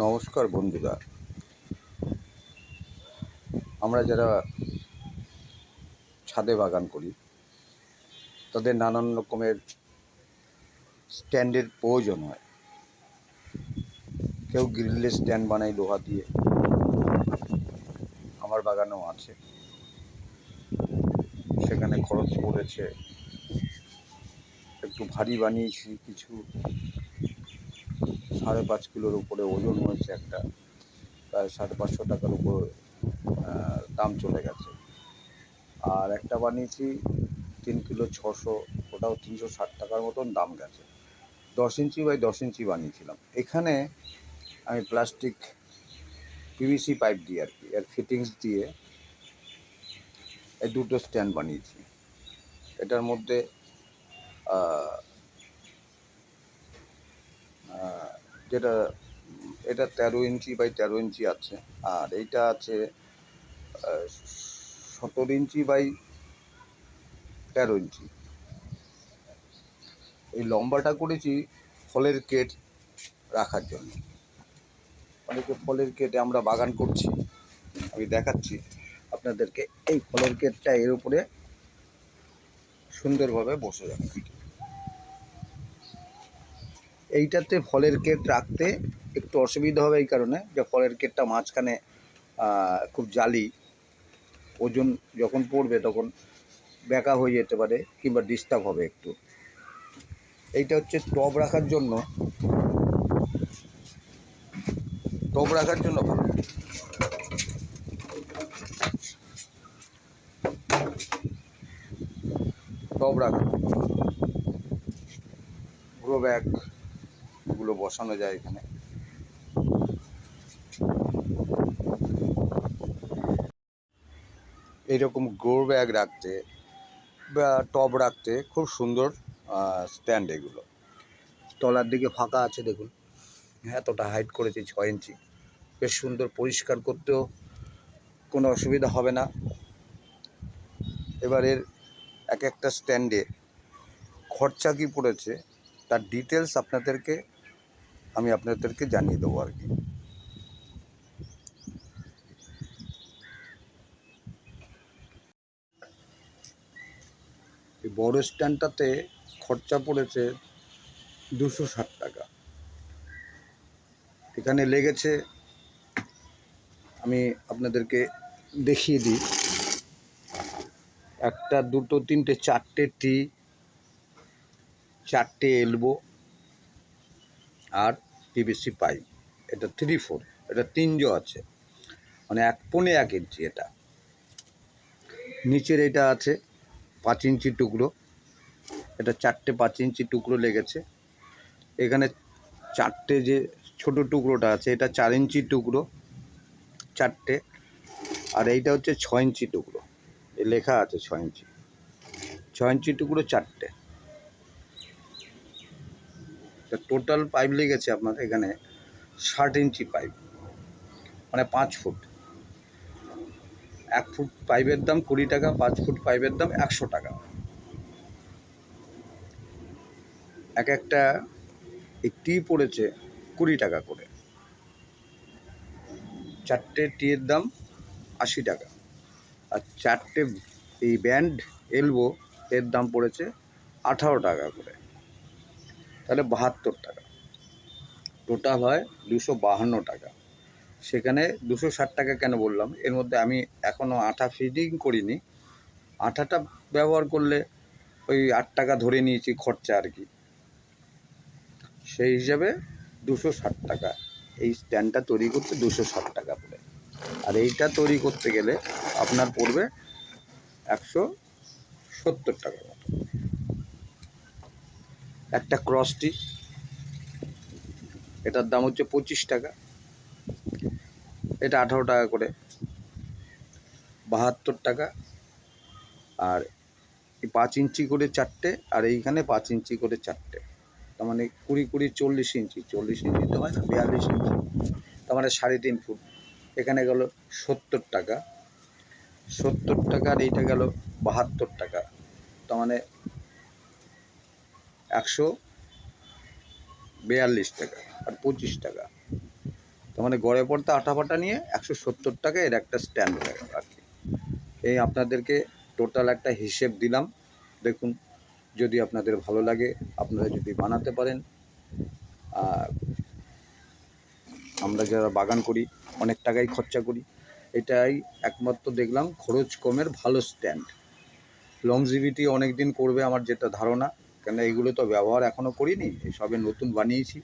নমস্কার বন্ধুরা, আমরা যারা ছাদে বাগান করি তাদের নানান রকমের স্ট্যান্ডের প্রয়োজন হয়। কেউ গ্রিলের স্ট্যান্ড বানায় লোহা দিয়ে, আমার বাগানেও আছে। সেখানে খরচ পড়েছে, একটু ভারী বানিয়েছি, কিছু 5.5 কিলোর উপরে ওজন হয়েছে, একটা প্রায় 550 টাকার উপর দাম চলে গেছে। আর একটা বানিয়েছি 3 কিলো 600, ওটাও 360 টাকার মতন দাম গেছে। 10 ইঞ্চি বাই 10 ইঞ্চি বানিয়েছিলাম। এখানে আমি প্লাস্টিক পিভিসি পাইপ দিয়ে আর কি, এর ফিটিংস দিয়ে এই দুটো স্ট্যান্ড বানিয়েছি। এটার মধ্যে যেটা এটা 13 ইঞ্চি বাই 13 ইঞ্চি আছে, আর এইটা আছে 17 ইঞ্চি বাই 13 ইঞ্চি। এই লম্বাটা করেছি ফলের কেট রাখার জন্য। অনেকে ফলের কেটে আমরা বাগান করছি, আমি দেখাচ্ছি আপনাদেরকে। এই ফলের কেটটা এর উপরে সুন্দরভাবে বসে যাবে। এইটাতে ফলের কেট রাখতে একটু অসুবিধা হবে এই কারণে যে ফলের কেটটা মাঝখানে খুব জালি, ওজন যখন পড়বে তখন ব্যাকা হয়ে যেতে পারে কিংবা ডিস্টার্ব হবে একটু। এইটা হচ্ছে টব রাখার জন্য, ভালো। টব রাখা, গ্রো ব্যাগগুলো বসানো যায় এখানে। এইরকম গ্রো ব্যাগ রাখতে বা টব রাখতে খুব সুন্দর স্ট্যান্ড এগুলো। তলার দিকে ফাঁকা আছে দেখুন, এতটা হাইট করেছি 6 ইঞ্চি। বেশ সুন্দর, পরিষ্কার করতেও কোনো অসুবিধা হবে না। এবারের এক একটা স্ট্যান্ডে খরচা কী পড়েছে তার ডিটেলস আমি আপনাদেরকে জানিয়ে দেবো আর কি। এই বড় স্ট্যান্ডটাতে খরচা পড়েছে 260 টাকা। এখানে লেগেছে, আমি আপনাদেরকে দেখিয়ে দিই, 1 2 3 4টে টি, 4টে এলবো আর পিভিসি পাইপ। এটা 3/4, এটা 3 আছে, মানে 1.25 ইঞ্চি। এটা নিচের এটা আছে 5 ইঞ্চি টুকরো, এটা 4টে 5 ইঞ্চি টুকরো লেগেছে। এখানে 4টে যে ছোট টুকরোটা আছে এটা 4 ইঞ্চি টুকরো, 4টে। আর এইটা হচ্ছে 6 ইঞ্চি টুকরো, লেখা আছে 6 ইঞ্চি। 6 ইঞ্চি টুকরো 4টে। টোটাল পাইপ লেগেছে আপনার এখানে 60 ইঞ্চি পাইপ, মানে 5 ফুট। 1 ফুট পাইপের দাম 20 টাকা, 5 ফুট পাইপের দাম 100 টাকা। একটা টি পড়েছে 20 টাকা করে। 4টে টিয়ের দাম 80 টাকা। আর 4টে এই ব্যান্ড এলবো এর দাম পড়েছে 18 টাকা করে, তাহলে 72 টাকা। টোটাল হয় 252 টাকা। সেখানে 260 টাকা কেন বললাম, এর মধ্যে আমি এখনও আঠা ফিটিং করিনি। আঠাটা ব্যবহার করলে ওই 8 টাকা ধরে নিয়েছি খরচা আর কি, সেই হিসাবে 260 টাকা। এই স্ট্যান্ডটা তৈরি করতে 260 টাকা পড়ে। আর এইটা তৈরি করতে গেলে আপনার পড়বে 170 টাকা মতো। একটা ক্রসটি, এটার দাম হচ্ছে 25 টাকা, এটা 18 টাকা করে, 72 টাকা। আর এই 5 ইঞ্চি করে 4টে, আর এইখানে 5 ইঞ্চি করে 4টে, তার মানে 20 20 40 ইঞ্চি। 40 ইঞ্চি তো হয় না, 42 ইঞ্চি, তার মানে 3.5 ফুট। এখানে গেল 70 টাকা, 70 টাকা। আর এইটা গেল 72 টাকা, তার মানে 142 টাকা। আর 25 টাকা তার মানে গড়ে পড়তে আটা ফাটা নিয়ে 170 টাকা এর একটা স্ট্যান্ড হয়ে গেল আর কি। এই আপনাদেরকে টোটাল একটা হিসেব দিলাম, দেখুন যদি আপনাদের ভালো লাগে আপনারা যদি বানাতে পারেন। আর আমরা যারা বাগান করি অনেক টাকাই খরচা করি, এটাই একমাত্র দেখলাম খরচ কমের ভালো স্ট্যান্ড। লংজিভিটি অনেক দিন করবে আমার যেটা ধারণা, কেন এগুলো তো ব্যবহার এখনও করিনি, সবে নতুন বানিয়েছি,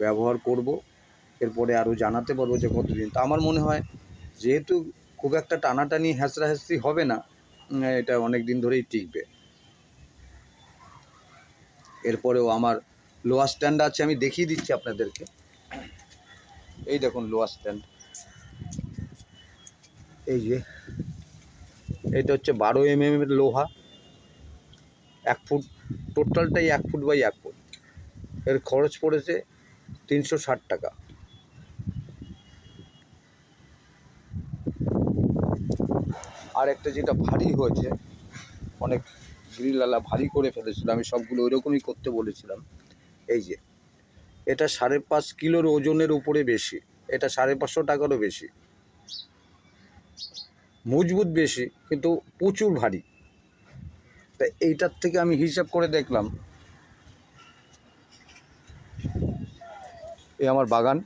ব্যবহার করব, এরপরে আরও জানাতে পারবো যে কতদিন। তা আমার মনে হয় যেহেতু খুব একটা টানাটানি হ্যাঁচড়াহ্যাঁচড়ি হবে না, এটা অনেক দিন ধরেই টিকবে। এরপরেও আমার লোয়ার স্ট্যান্ড আছে, আমি দেখিয়ে দিচ্ছি আপনাদেরকে। এই দেখুন লোয়ার স্ট্যান্ড, এই যে এটা হচ্ছে 12 mm এর লোহা, 1 ফুট, টোটালটাই 1 ফুট বাই 1 ফুট। এর খরচ পড়েছে 360 টাকা। আর একটা যেটা ভারী হয়েছে, অনেক গ্রিলওয়ালা ভারী করে ফেলেছিল, আমি সবগুলো ওই রকমই করতে বলেছিলাম। এই যে এটা 5.5 কিলোর ওজনের উপরে বেশি, এটা 550 টাকারও বেশি, মজবুত বেশি কিন্তু প্রচুর ভারী। তা এইটার থেকে আমি হিসাব করে দেখলাম, এই আমার বাগান,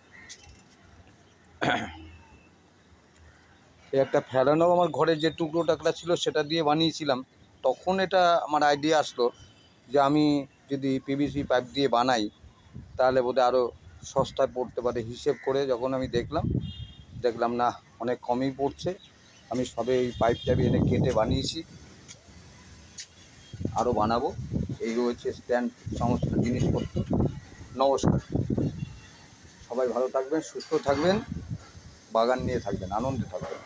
এই একটা ফেরানো আমার ঘরে যে টুকরো টাকরা ছিল সেটা দিয়ে বানিয়েছিলাম, তখন এটা আমার আইডিয়া আসলো যে আমি যদি পিভিসি পাইপ দিয়ে বানাই তাহলে বোধহয় আরও সস্তায় পড়তে পারে। হিসেব করে যখন আমি দেখলাম না অনেক কমই পড়ছে। আমি সবে এই পাইপটা এনে কেটে বানিয়েছি, আরও বানাবো। এই রয়েছে স্ট্যান্ড, সমস্ত জিনিসপত্র। নমস্কার, সবাই ভালো থাকবেন, সুস্থ থাকবেন, বাগান নিয়ে থাকবেন, আনন্দে থাকবেন।